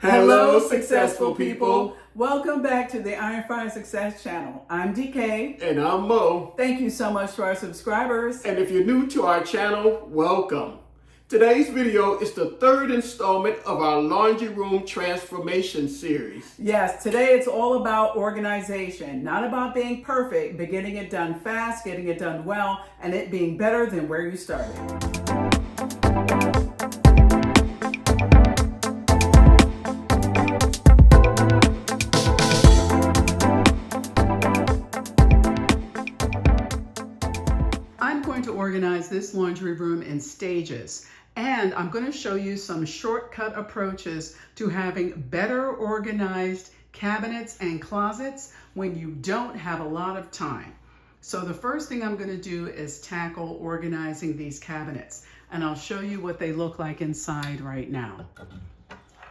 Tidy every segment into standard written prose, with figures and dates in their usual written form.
Hello, successful people. Welcome back to the Iron Fire Success channel. I'm DK. And I'm Mo. Thank you so much to our subscribers. And if you're new to our channel, welcome. Today's video is the third installment of our laundry room transformation series. Yes, today it's all about organization, not about being perfect, but getting it done fast, getting it done well, and it being better than where you started. I'm going to organize this laundry room in stages, and I'm going to show you some shortcut approaches to having better organized cabinets and closets when you don't have a lot of time. So the first thing I'm going to do is tackle organizing these cabinets, and I'll show you what they look like inside right now.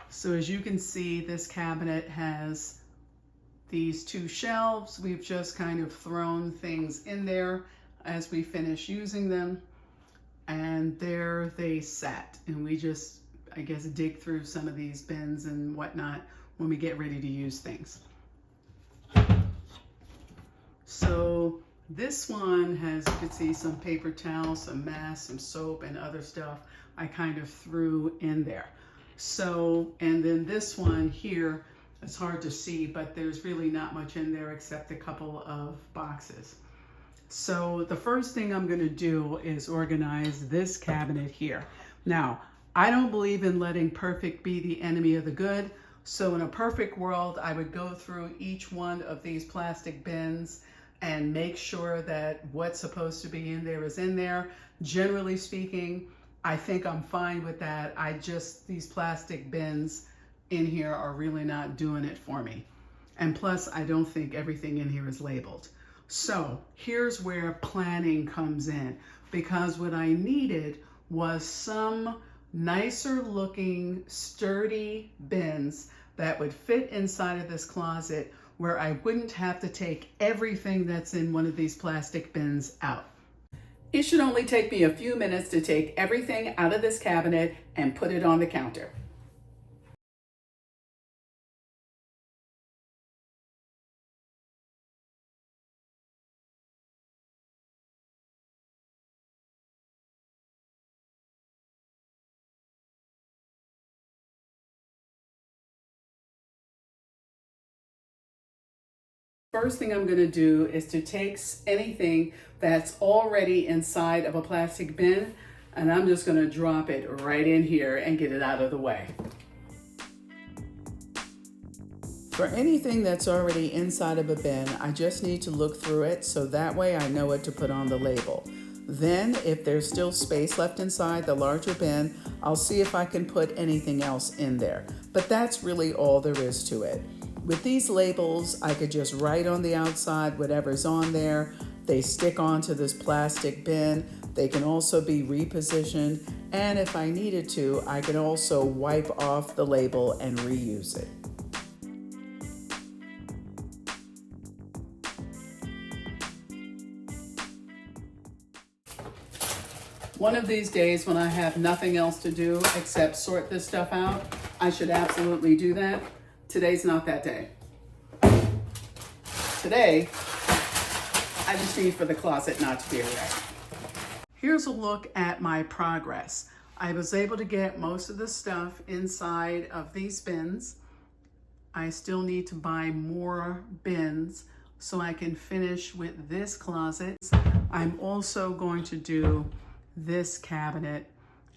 So as you can see, this cabinet has these two shelves. We've just kind of thrown things in there as we finish using them, and there they sat, and we just, I guess, dig through some of these bins and whatnot when we get ready to use things. So this one has, you can see, some paper towels, some masks, some soap, and other stuff I kind of threw in there. So, and then this one here, it's hard to see, but there's really not much in there except a couple of boxes. So the first thing I'm going to do is organize this cabinet here. Now, I don't believe in letting perfect be the enemy of the good. So in a perfect world, I would go through each one of these plastic bins and make sure that what's supposed to be in there is in there. Generally speaking, I think I'm fine with that. These plastic bins in here are really not doing it for me. And plus, I don't think everything in here is labeled. So here's where planning comes in, because what I needed was some nicer looking, sturdy bins that would fit inside of this closet where I wouldn't have to take everything that's in one of these plastic bins out. It should only take me a few minutes to take everything out of this cabinet and put it on the counter. First thing I'm going to do is to take anything that's already inside of a plastic bin, and I'm just going to drop it right in here and get it out of the way. For anything that's already inside of a bin, I just need to look through it so that way I know what to put on the label. Then, if there's still space left inside the larger bin, I'll see if I can put anything else in there. But that's really all there is to it. With these labels, I could just write on the outside whatever's on there. They stick onto this plastic bin. They can also be repositioned. And if I needed to, I could also wipe off the label and reuse it. One of these days when I have nothing else to do except sort this stuff out, I should absolutely do that. Today's not that day. Today, I just need for the closet not to be a wreck. Here's a look at my progress. I was able to get most of the stuff inside of these bins. I still need to buy more bins so I can finish with this closet. I'm also going to do this cabinet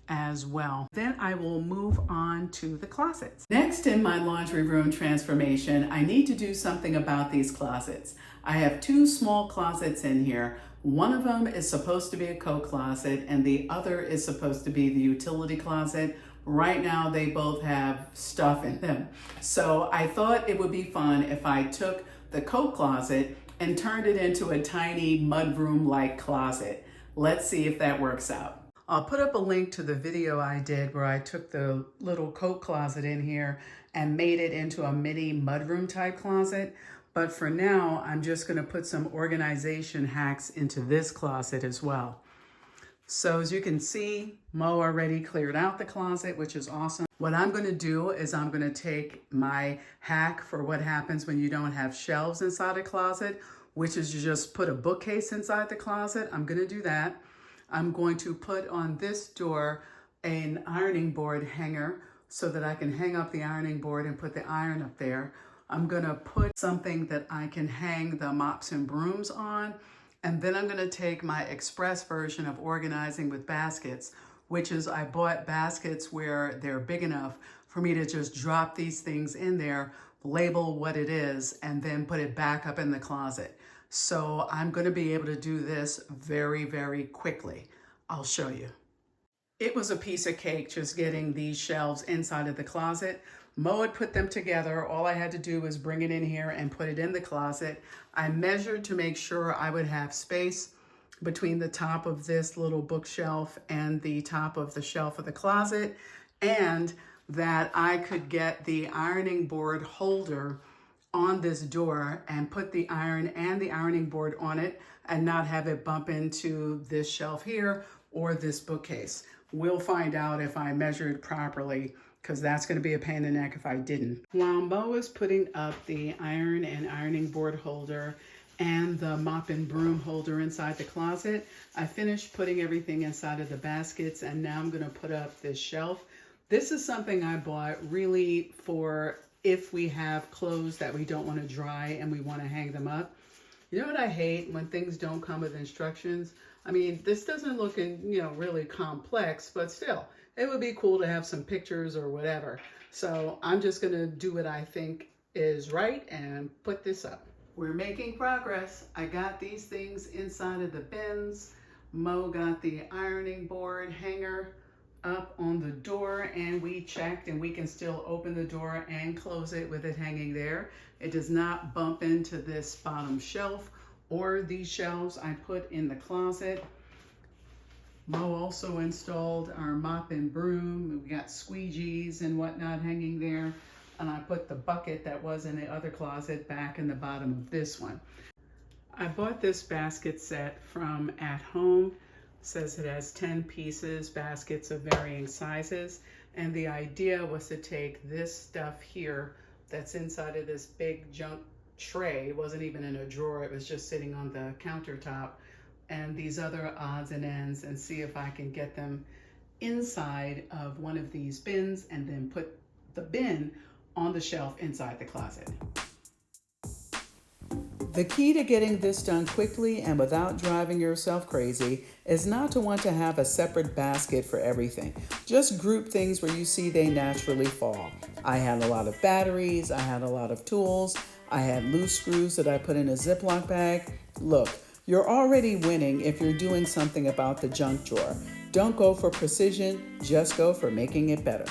as well. Then I will move on to the closets. Next in my laundry room transformation, I need to do something about these closets. I have two small closets in here. One of them is supposed to be a coat closet and the other is supposed to be the utility closet. Right now they both have stuff in them. So I thought it would be fun if I took the coat closet and turned it into a tiny mudroom-like closet. Let's see if that works out. I'll put up a link to the video I did where I took the little coat closet in here and made it into a mini mudroom type closet. But for now, I'm just going to put some organization hacks into this closet as well. So as you can see, Mo already cleared out the closet, which is awesome. What I'm going to do is I'm going to take my hack for what happens when you don't have shelves inside a closet, which is you just put a bookcase inside the closet. I'm going to do that. I'm going to put on this door an ironing board hanger so that I can hang up the ironing board and put the iron up there. I'm going to put something that I can hang the mops and brooms on. And then I'm going to take my express version of organizing with baskets, which is I bought baskets where they're big enough for me to just drop these things in there, label what it is, and then put it back up in the closet. So I'm going to be able to do this very, very quickly. I'll show you. It was a piece of cake just getting these shelves inside of the closet. Mo had put them together. All I had to do was bring it in here and put it in the closet. I measured to make sure I would have space between the top of this little bookshelf and the top of the shelf of the closet, and that I could get the ironing board holder on this door and put the iron and the ironing board on it and not have it bump into this shelf here or this bookcase. We'll find out if I measured properly, because that's going to be a pain in the neck if I didn't. While Mo is putting up the iron and ironing board holder and the mop and broom holder inside the closet, I finished putting everything inside of the baskets, and now I'm going to put up this shelf. This is something I bought really for if we have clothes that we don't want to dry and we want to hang them up. You know what I hate? When things don't come with instructions. I mean, this doesn't look really complex, but still, it would be cool to have some pictures or whatever. So I'm just going to do what I think is right and put this up. We're making progress. I got these things inside of the bins. Mo got the ironing board hanger up on the door, and we checked, and we can still open the door and close it with it hanging there. It does not bump into this bottom shelf or these shelves I put in the closet. Mo also installed our mop and broom. We got squeegees and whatnot hanging there. And I put the bucket that was in the other closet back in the bottom of this one. I bought this basket set from At Home. It says it has 10 pieces, baskets of varying sizes. And the idea was to take this stuff here that's inside of this big junk tray. It wasn't even in a drawer, it was just sitting on the countertop, and these other odds and ends, and see if I can get them inside of one of these bins and then put the bin on the shelf inside the closet. The key to getting this done quickly and without driving yourself crazy is not to want to have a separate basket for everything. Just group things where you see they naturally fall. I had a lot of batteries, I had a lot of tools, I had loose screws that I put in a Ziploc bag. Look, you're already winning if you're doing something about the junk drawer. Don't go for precision, just go for making it better.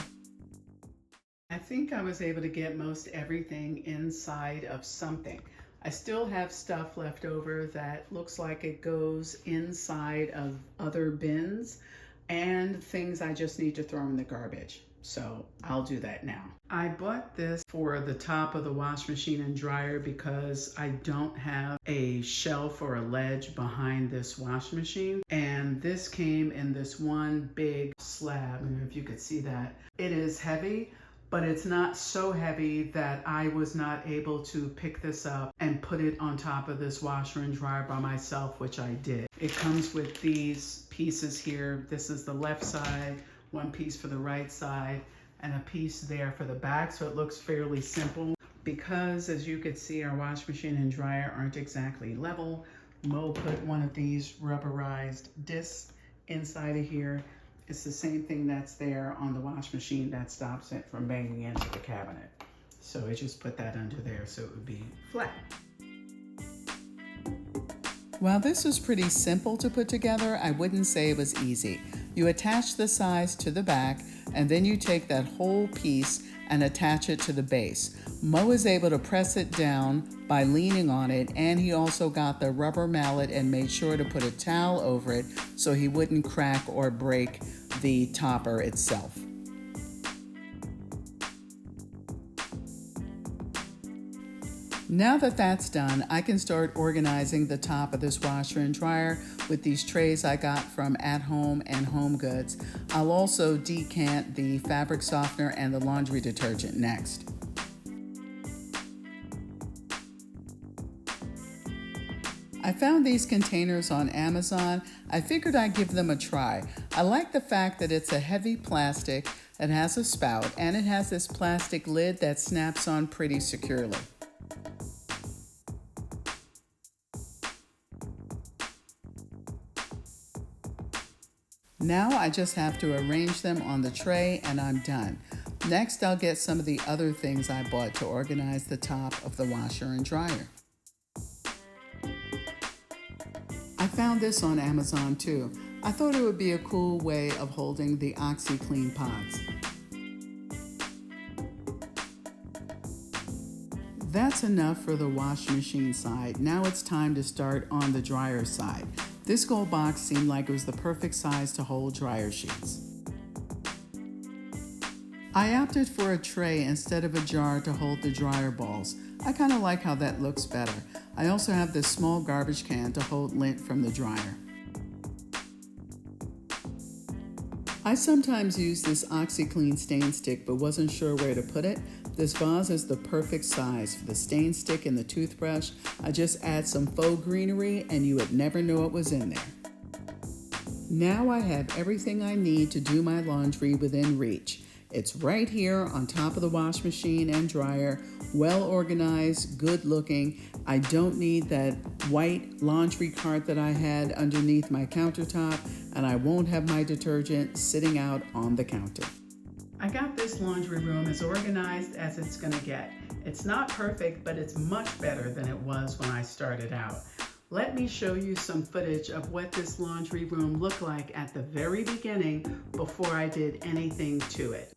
I think I was able to get most everything inside of something. I still have stuff left over that looks like it goes inside of other bins, and things I just need to throw in the garbage. So I'll do that now. I bought this for the top of the wash machine and dryer because I don't have a shelf or a ledge behind this wash machine. And this came in this one big slab. I don't know if you could see that. It is heavy, but it's not so heavy that I was not able to pick this up and put it on top of this washer and dryer by myself, which I did. It comes with these pieces here. This is the left side, one piece for the right side, and a piece there for the back, so it looks fairly simple. Because, as you could see, our wash machine and dryer aren't exactly level, Mo put one of these rubberized discs inside of here. It's the same thing that's there on the wash machine that stops it from banging into the cabinet. So I just put that under there so it would be flat. While this was pretty simple to put together, I wouldn't say it was easy. You attach the sides to the back, and then you take that whole piece and attach it to the base. Mo is able to press it down by leaning on it, and he also got the rubber mallet and made sure to put a towel over it so he wouldn't crack or break the topper itself. Now that that's done, I can start organizing the top of this washer and dryer with these trays I got from At Home and Home Goods. I'll also decant the fabric softener and the laundry detergent next. I found these containers on Amazon. I figured I'd give them a try. I like the fact that it's a heavy plastic that has a spout, and it has this plastic lid that snaps on pretty securely. Now I just have to arrange them on the tray and I'm done. Next, I'll get some of the other things I bought to organize the top of the washer and dryer. I found this on Amazon too. I thought it would be a cool way of holding the OxiClean pods. That's enough for the wash machine side. Now it's time to start on the dryer side. This gold box seemed like it was the perfect size to hold dryer sheets. I opted for a tray instead of a jar to hold the dryer balls. I kind of like how that looks better. I also have this small garbage can to hold lint from the dryer. I sometimes use this OxiClean stain stick but wasn't sure where to put it. This vase is the perfect size for the stain stick and the toothbrush. I just add some faux greenery and you would never know it was in there. Now I have everything I need to do my laundry within reach. It's right here on top of the wash machine and dryer, well organized, good looking. I don't need that white laundry cart that I had underneath my countertop, and I won't have my detergent sitting out on the counter. I got this laundry room as organized as it's gonna get. It's not perfect, but it's much better than it was when I started out. Let me show you some footage of what this laundry room looked like at the very beginning before I did anything to it.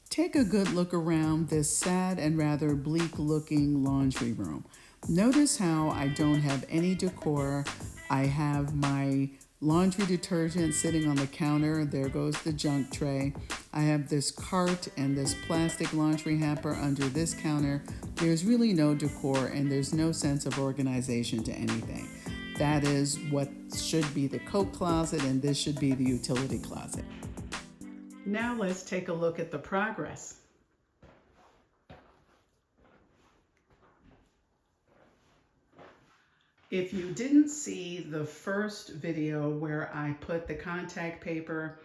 Take a good look around this sad and rather bleak looking laundry room. Notice how I don't have any decor. I have my laundry detergent sitting on the counter. There goes the junk tray. I have this cart and this plastic laundry hamper under this counter. There's really no decor and there's no sense of organization to anything. That is what should be the coat closet, and this should be the utility closet. Now let's take a look at the progress. If you didn't see the first video where I put the contact paper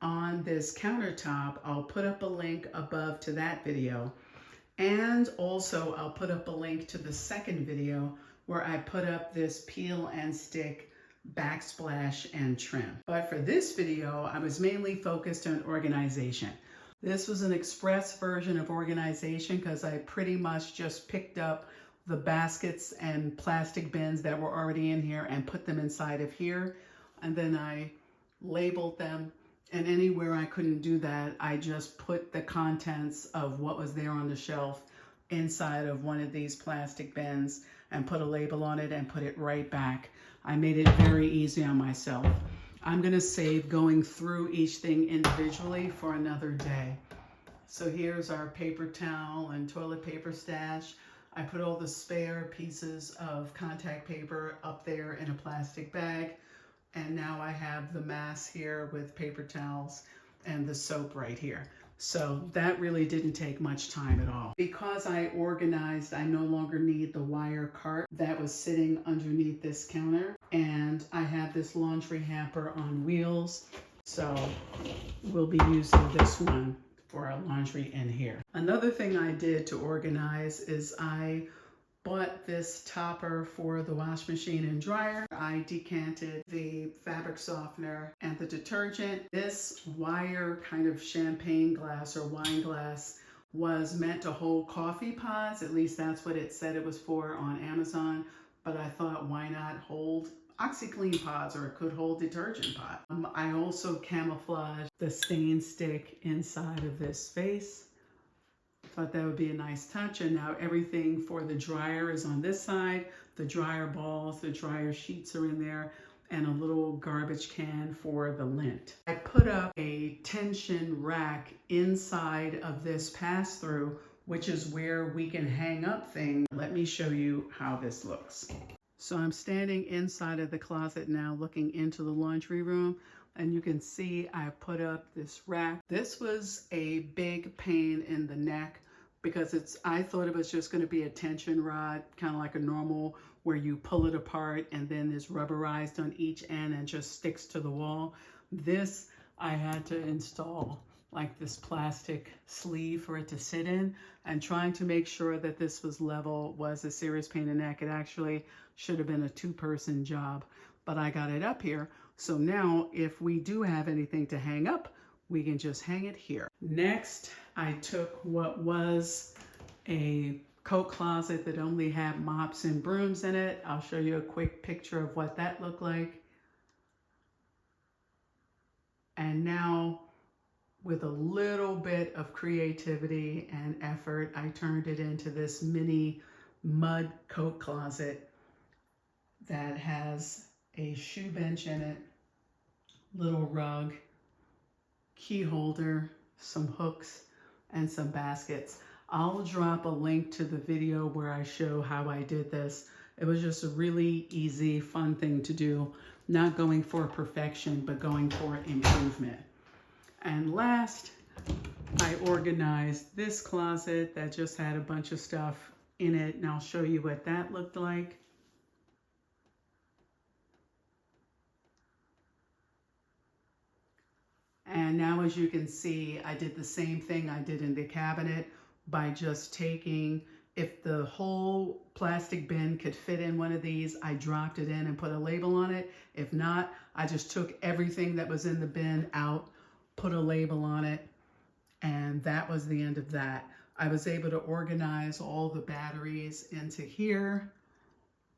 on this countertop, I'll put up a link above to that video. And also I'll put up a link to the second video where I put up this peel and stick backsplash and trim. But for this video, I was mainly focused on organization. This was an express version of organization because I pretty much just picked up the baskets and plastic bins that were already in here and put them inside of here. And then I labeled them, and anywhere I couldn't do that, I just put the contents of what was there on the shelf inside of one of these plastic bins and put a label on it and put it right back. I made it very easy on myself. I'm gonna save going through each thing individually for another day. So here's our paper towel and toilet paper stash. I put all the spare pieces of contact paper up there in a plastic bag. And now I have the mass here with paper towels and the soap right here. So that really didn't take much time at all. Because I organized, I no longer need the wire cart that was sitting underneath this counter. And I have this laundry hamper on wheels. So we'll be using this one for our laundry in here. Another thing I did to organize is I bought this topper for the wash machine and dryer. I decanted the fabric softener and the detergent. This wire kind of champagne glass or wine glass was meant to hold coffee pods. At least that's what it said it was for on Amazon. But I thought, why not hold OxiClean pods, or it could hold detergent pot. I also camouflaged the stain stick inside of this vase. Thought that would be a nice touch. And now everything for the dryer is on this side. The dryer balls, the dryer sheets are in there, and a little garbage can for the lint. I put up a tension rack inside of this pass-through which is where we can hang up things. Let me show you how this looks. So I'm standing inside of the closet now looking into the laundry room, and you can see I put up this rack. This was a big pain in the neck because I thought it was just going to be a tension rod, kind of like a normal where you pull it apart and then it's rubberized on each end and just sticks to the wall. This I had to install like this plastic sleeve for it to sit in, and trying to make sure that this was level was a serious pain in the neck. It actually should have been a two-person job, but I got it up here. So now if we do have anything to hang up, we can just hang it here. Next, I took what was a coat closet that only had mops and brooms in it. I'll show you a quick picture of what that looked like. And now, with a little bit of creativity and effort, I turned it into this mini mud coat closet that has a shoe bench in it, little rug, key holder, some hooks, and some baskets. I'll drop a link to the video where I show how I did this. It was just a really easy, fun thing to do, not going for perfection, but going for improvement. And last, I organized this closet that just had a bunch of stuff in it, and I'll show you what that looked like. And now, as you can see, I did the same thing I did in the cabinet by just taking, if the whole plastic bin could fit in one of these, I dropped it in and put a label on it. If not, I just took everything that was in the bin out, put a label on it, and that was the end of that. I was able to organize all the batteries into here.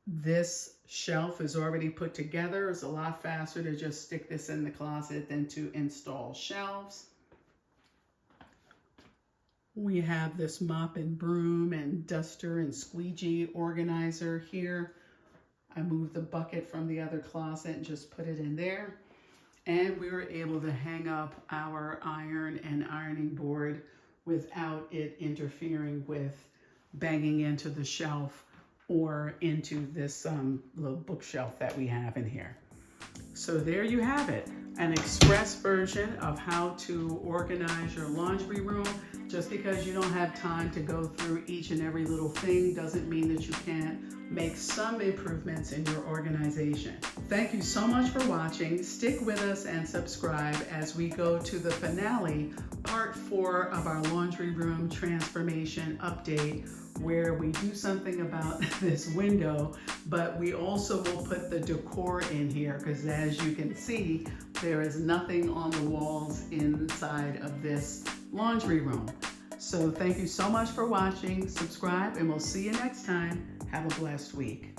This shelf is already put together. It's a lot faster to just stick this in the closet than to install shelves. We have this mop and broom and duster and squeegee organizer here. I moved the bucket from the other closet and just put it in there. And we were able to hang up our iron and ironing board without it interfering with banging into the shelf or into this little bookshelf that we have in here. So there you have it, an express version of how to organize your laundry room. Just because you don't have time to go through each and every little thing doesn't mean that you can't make some improvements in your organization. Thank you so much for watching. Stick with us and subscribe as we go to the finale, part 4 of our laundry room transformation update, where we do something about this window, but we also will put the decor in here because, as you can see, there is nothing on the walls inside of this laundry room. So thank you so much for watching. Subscribe, and we'll see you next time. Have a blessed week.